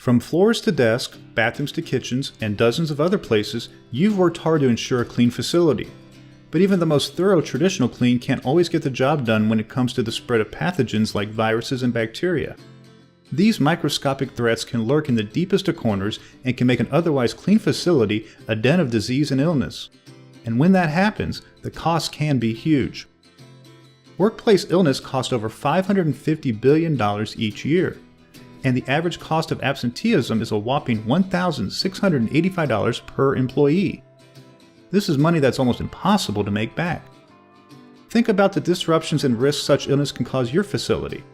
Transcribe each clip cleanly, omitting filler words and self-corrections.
From floors to desks, bathrooms to kitchens, and dozens of other places, you've worked hard to ensure a clean facility. But even the most thorough traditional clean can't always get the job done when it comes to the spread of pathogens like viruses and bacteria. These microscopic threats can lurk in the deepest of corners and can make an otherwise clean facility a den of disease and illness. And when that happens, the costs can be huge. Workplace illness costs over $550 billion each year. And the average cost of absenteeism is a whopping $1,685 per employee. This is money that's almost impossible to make back. Think about the disruptions and risks such illness can cause your facility.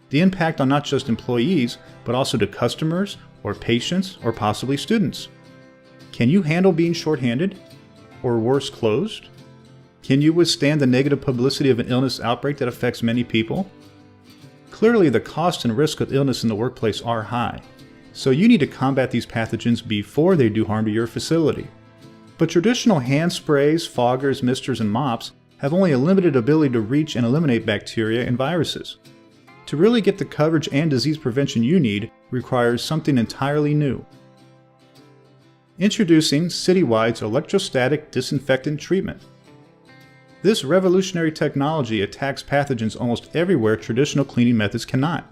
The impact on not just employees, but also to customers, or patients, or possibly students. Can you handle being shorthanded? Or worse, closed? Can you withstand the negative publicity of an illness outbreak that affects many people? Clearly, the cost and risk of illness in the workplace are high, so you need to combat these pathogens before they do harm to your facility. But traditional hand sprays, foggers, misters, and mops have only a limited ability to reach and eliminate bacteria and viruses. To really get the coverage and disease prevention you need requires something entirely new. Introducing Citywide's Electrostatic Disinfectant Treatment. This revolutionary technology attacks pathogens almost everywhere traditional cleaning methods cannot.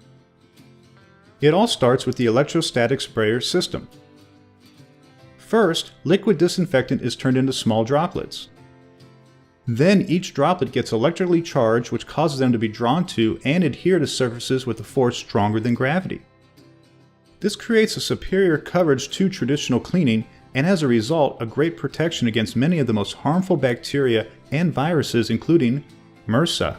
It all starts with the electrostatic sprayer system. First, liquid disinfectant is turned into small droplets. Then each droplet gets electrically charged, which causes them to be drawn to and adhere to surfaces with a force stronger than gravity. This creates a superior coverage to traditional cleaning and as a result, a great protection against many of the most harmful bacteria and viruses including MRSA,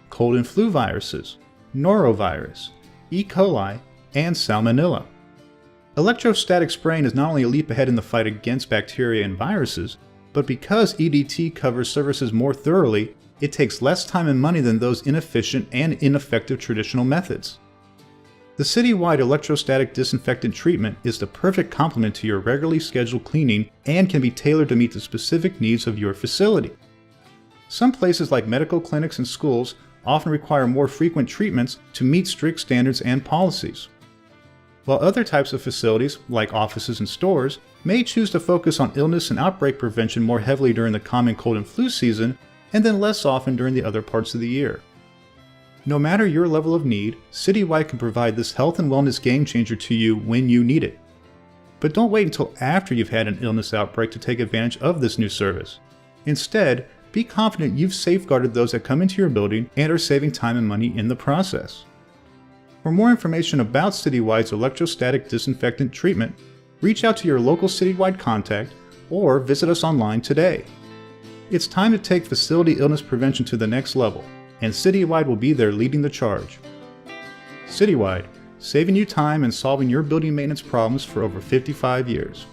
cold and flu viruses, norovirus, E. coli, and salmonella. Electrostatic spraying is not only a leap ahead in the fight against bacteria and viruses, but because EDT covers surfaces more thoroughly, it takes less time and money than those inefficient and ineffective traditional methods. The citywide electrostatic disinfectant treatment is the perfect complement to your regularly scheduled cleaning and can be tailored to meet the specific needs of your facility. Some places like medical clinics and schools often require more frequent treatments to meet strict standards and policies, while other types of facilities, like offices and stores, may choose to focus on illness and outbreak prevention more heavily during the common cold and flu season and then less often during the other parts of the year. No matter your level of need, Citywide can provide this health and wellness game changer to you when you need it. But don't wait until after you've had an illness outbreak to take advantage of this new service. Instead, be confident you've safeguarded those that come into your building and are saving time and money in the process. For more information about Citywide's electrostatic disinfectant treatment, reach out to your local Citywide contact or visit us online today. It's time to take facility illness prevention to the next level, and Citywide will be there leading the charge. Citywide, saving you time and solving your building maintenance problems for over 55 years.